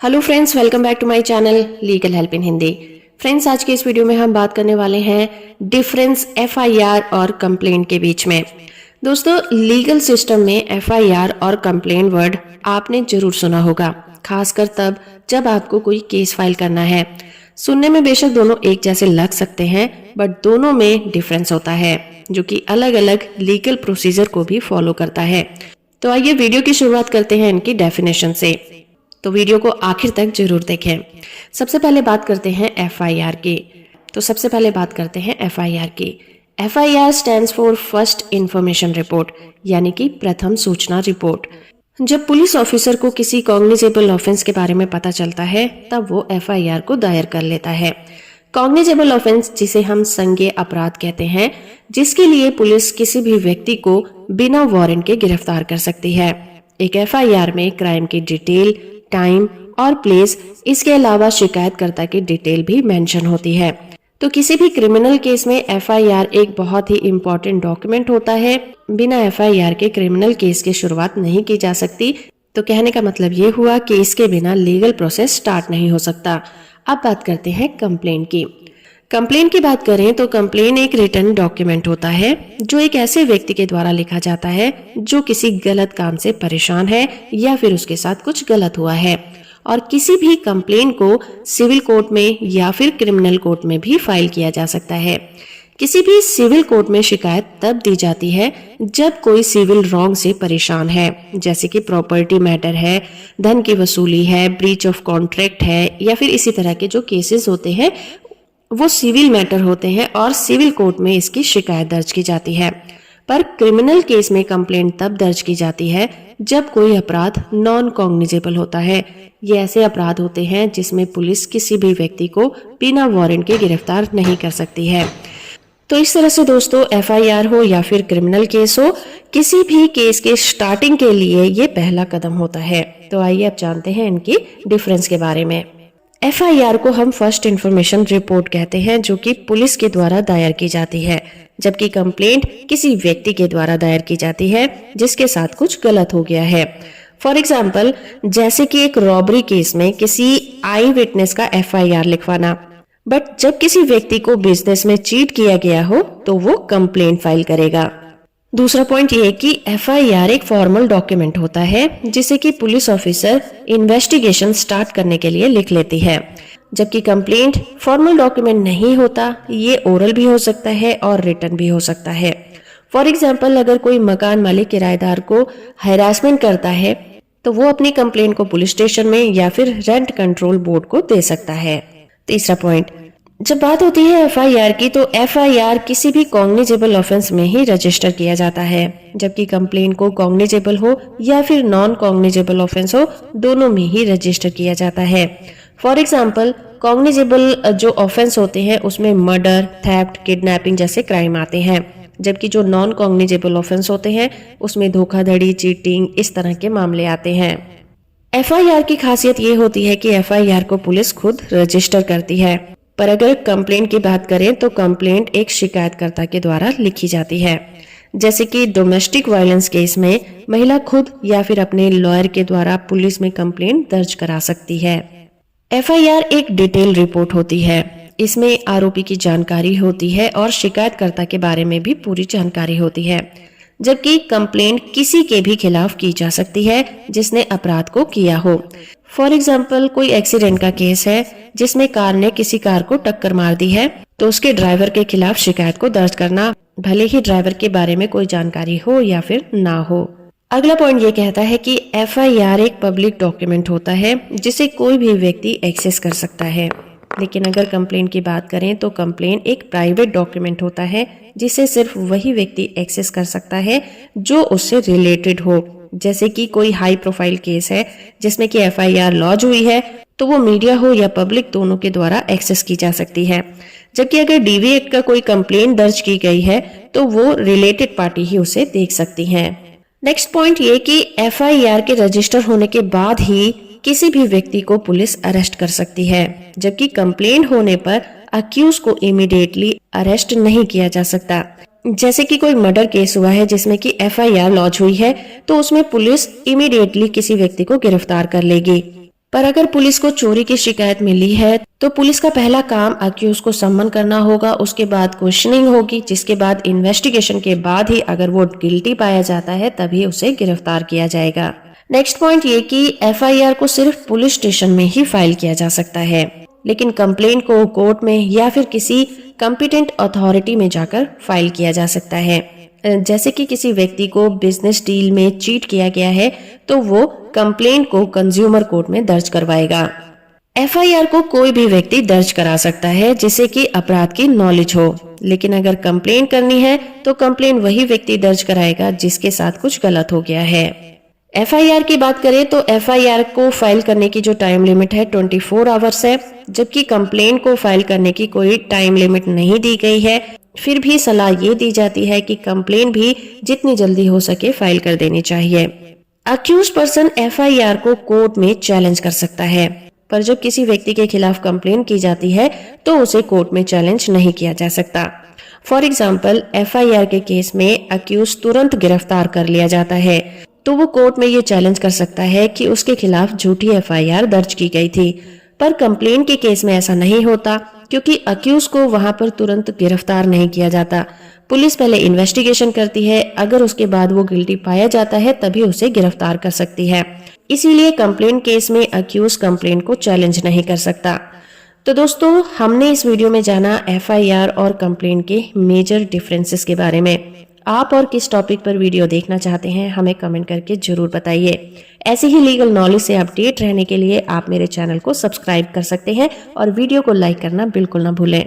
Hello friends, welcome back to my channel legal help in Hindi. Friends, आज के इस video में हम बात करने वाले हैं डिफरेंस एफआईआर और कंप्लेंट के बीच में। दोस्तों, लीगल सिस्टम में एफआईआर और कंप्लेंट वर्ड आपने जरूर सुना होगा, खासकर तब जब आपको कोई केस फाइल करना है। सुनने में बेशक दोनों एक जैसे लग सकते हैं, बट दोनों में डिफरेंस होता है जो कि अलग अलग लीगल प्रोसीजर को भी फॉलो करता है। तो आइए वीडियो की शुरुआत करते हैं इनकी डेफिनेशन से। तो वीडियो को आखिर तक जरूर देखें। सबसे पहले बात करते हैं एफआईआर की। FIR stands for first information report, यानी कि प्रथम सूचना रिपोर्ट। जब पुलिस ऑफिसर को किसी कॉग्निजेबल ऑफेंस के बारे में पता चलता है, तब वो एफआईआर को दायर कर लेता है। कॉग्निजेबल ऑफेंस, जिसे हम संज्ञेय अपराध कहते हैं, जिसके लिए पुलिस किसी भी व्यक्ति को बिना वारंट के गिरफ्तार कर सकती है। एक एफआईआर में क्राइम की डिटेल, टाइम और प्लेस, इसके अलावा शिकायतकर्ता की डिटेल भी मेंशन होती है। तो किसी भी क्रिमिनल केस में एफआईआर एक बहुत ही इम्पोर्टेंट डॉक्यूमेंट होता है। बिना एफआईआर के क्रिमिनल केस की शुरुआत नहीं की जा सकती। तो कहने का मतलब ये हुआ कि इसके बिना लीगल प्रोसेस स्टार्ट नहीं हो सकता। अब बात करते हैं कंप्लेंट की। कंप्लेंट की बात करें तो कंप्लेंट एक रिटन डॉक्यूमेंट होता है जो एक ऐसे व्यक्ति के द्वारा लिखा जाता है जो किसी गलत काम से परेशान है या फिर उसके साथ कुछ गलत हुआ है। और किसी भी कंप्लेंट को सिविल कोर्ट में या फिर क्रिमिनल कोर्ट में भी फाइल किया जा सकता है। किसी भी सिविल कोर्ट में शिकायत तब दी जाती है जब कोई सिविल रॉन्ग से परेशान है, जैसे कि प्रॉपर्टी मैटर है, धन की वसूली है, ब्रीच ऑफ कॉन्ट्रैक्ट है, या फिर इसी तरह के जो केसेस होते हैं वो सिविल मैटर होते हैं और सिविल कोर्ट में इसकी शिकायत दर्ज की जाती है। पर क्रिमिनल केस में कंप्लेंट तब दर्ज की जाती है जब कोई अपराध नॉन कॉग्निजेबल होता है। ये ऐसे अपराध होते हैं जिसमें पुलिस किसी भी व्यक्ति को बिना वारंट के गिरफ्तार नहीं कर सकती है। तो इस तरह से दोस्तों, एफआईआर हो या फिर क्रिमिनल केस हो, किसी भी केस के स्टार्टिंग के लिए ये पहला कदम होता है। तो आइए अब जानते हैं इनकी डिफरेंस के बारे में। एफआईआर को हम फर्स्ट इंफॉर्मेशन रिपोर्ट कहते हैं, जो कि पुलिस के द्वारा दायर की जाती है, जबकि कंप्लेंट किसी व्यक्ति के द्वारा दायर की जाती है जिसके साथ कुछ गलत हो गया है। फॉर एग्जाम्पल, जैसे कि एक रॉबरी केस में किसी आई विटनेस का एफआईआर लिखवाना, बट जब किसी व्यक्ति को बिजनेस में चीट किया गया हो तो वो कंप्लेंट फाइल करेगा। दूसरा पॉइंट ये कि एफआईआर एक फॉर्मल डॉक्यूमेंट होता है जिसे कि पुलिस ऑफिसर इन्वेस्टिगेशन स्टार्ट करने के लिए लिख लेती है, जबकि कंप्लेंट फॉर्मल डॉक्यूमेंट नहीं होता। ये ओरल भी हो सकता है और रिटन भी हो सकता है। फॉर एग्जाम्पल, अगर कोई मकान मालिक किराएदार को हैरासमेंट करता है तो वो अपनी कंप्लेंट को पुलिस स्टेशन में या फिर रेंट कंट्रोल बोर्ड को दे सकता है। तीसरा पॉइंट, जब बात होती है एफआईआर की, तो एफआईआर किसी भी कॉग्निजेबल ऑफेंस में ही रजिस्टर किया जाता है, जबकि कंप्लेंट को कॉग्निजेबल हो या फिर नॉन कॉग्निजेबल ऑफेंस हो, दोनों में ही रजिस्टर किया जाता है। फॉर एग्जाम्पल, कॉग्निजेबल जो ऑफेंस होते हैं उसमें मर्डर, थेफ्ट, किडनैपिंग जैसे क्राइम आते हैं, जबकि जो नॉन कॉग्निजेबल ऑफेंस होते हैं उसमें धोखाधड़ी, चीटिंग, इस तरह के मामले आते हैं। एफआईआर की खासियत ये होती है कि एफआईआर को पुलिस खुद रजिस्टर करती है, पर अगर कंप्लेंट की बात करें तो कंप्लेंट एक शिकायतकर्ता के द्वारा लिखी जाती है। जैसे कि डोमेस्टिक वायलेंस केस में महिला खुद या फिर अपने लॉयर के द्वारा पुलिस में कंप्लेंट दर्ज करा सकती है। एफआईआर एक डिटेल रिपोर्ट होती है। इसमें आरोपी की जानकारी होती है और शिकायतकर्ता के बारे में भी पूरी जानकारी होती है, जबकि कंप्लेंट किसी के भी खिलाफ की जा सकती है जिसने अपराध को किया हो। फॉर एग्जाम्पल, कोई एक्सीडेंट का केस है जिसमें कार ने किसी कार को टक्कर मार दी है, तो उसके ड्राइवर के खिलाफ शिकायत को दर्ज करना, भले ही ड्राइवर के बारे में कोई जानकारी हो या फिर ना हो। अगला पॉइंट ये कहता है कि एफआईआर एक पब्लिक डॉक्यूमेंट होता है जिसे कोई भी व्यक्ति एक्सेस कर सकता है। लेकिन अगर कंप्लेंट की बात करें तो कंप्लेंट एक प्राइवेट डॉक्यूमेंट होता है जिसे सिर्फ वही व्यक्ति एक्सेस कर सकता है जो उससे रिलेटेड हो। जैसे कि कोई हाई प्रोफाइल केस है जिसमें कि एफआईआर लॉन्च हुई है, तो वो मीडिया हो या पब्लिक दोनों के द्वारा एक्सेस की जा सकती है। जबकि अगर डीवी एक्ट का कोई कंप्लेंट दर्ज की गई है तो वो रिलेटेड पार्टी ही उसे देख सकती है। नेक्स्ट पॉइंट ये कि एफआईआर के रजिस्टर होने के बाद ही किसी भी व्यक्ति को पुलिस अरेस्ट कर सकती है, जबकि कंप्लेंट होने पर अक्यूज को इमीडिएटली अरेस्ट नहीं किया जा सकता। जैसे कि कोई मर्डर केस हुआ है जिसमें कि एफआईआर लॉन्च हुई है, तो उसमें पुलिस इमीडिएटली किसी व्यक्ति को गिरफ्तार कर लेगी। पर अगर पुलिस को चोरी की शिकायत मिली है तो पुलिस का पहला काम अक्यूज को सम्मन करना होगा, उसके बाद क्वेश्चनिंग होगी, जिसके बाद इन्वेस्टिगेशन के बाद ही अगर वो गिल्टी पाया जाता है तभी उसे गिरफ्तार किया जाएगा। नेक्स्ट पॉइंट ये कि एफआईआर को सिर्फ पुलिस स्टेशन में ही फाइल किया जा सकता है, लेकिन कंप्लेंट को कोर्ट में या फिर किसी कॉम्पिटेंट अथॉरिटी में जाकर फाइल किया जा सकता है। जैसे कि किसी व्यक्ति को बिजनेस डील में चीट किया गया है तो वो कंप्लेंट को कंज्यूमर कोर्ट में दर्ज करवाएगा। एफआईआर को कोई भी व्यक्ति दर्ज करा सकता है जिसे कि अपराध की नॉलेज हो, लेकिन अगर कंप्लेंट करनी है तो कंप्लेंट वही व्यक्ति दर्ज कराएगा जिसके साथ कुछ गलत हो गया है। एफआईआर की बात करें तो एफआईआर को फाइल करने की जो टाइम लिमिट है 24 आवर्स है, जबकि कंप्लेंट को फाइल करने की कोई टाइम लिमिट नहीं दी गई है। फिर भी सलाह ये दी जाती है कि कंप्लेंट भी जितनी जल्दी हो सके फाइल कर देनी चाहिए। अक्यूज पर्सन एफआईआर को कोर्ट में चैलेंज कर सकता है, पर जब किसी व्यक्ति के खिलाफ कंप्लेंट की जाती है तो उसे कोर्ट में चैलेंज नहीं किया जा सकता। फॉर एग्जाम्पल, एफआईआर के केस में अक्यूज तुरंत गिरफ्तार कर लिया जाता है तो वो कोर्ट में ये चैलेंज कर सकता है कि उसके खिलाफ झूठी एफआईआर दर्ज की गई थी। पर कंप्लेंट के केस में ऐसा नहीं होता, क्योंकि अक्यूज को वहां पर तुरंत गिरफ्तार नहीं किया जाता। पुलिस पहले इन्वेस्टिगेशन करती है, अगर उसके बाद वो गिल्टी पाया जाता है तभी उसे गिरफ्तार कर सकती है। इसीलिए कंप्लेंट केस में अक्यूज कंप्लेंट को चैलेंज नहीं कर सकता। तो दोस्तों, हमने इस वीडियो में जाना एफआईआर और कंप्लेंट के मेजर डिफरेंसेस के बारे में। आप और किस टॉपिक पर वीडियो देखना चाहते हैं हमें कमेंट करके जरूर बताइए। ऐसे ही लीगल नॉलेज से अपडेट रहने के लिए आप मेरे चैनल को सब्सक्राइब कर सकते हैं और वीडियो को लाइक करना बिल्कुल ना भूलें।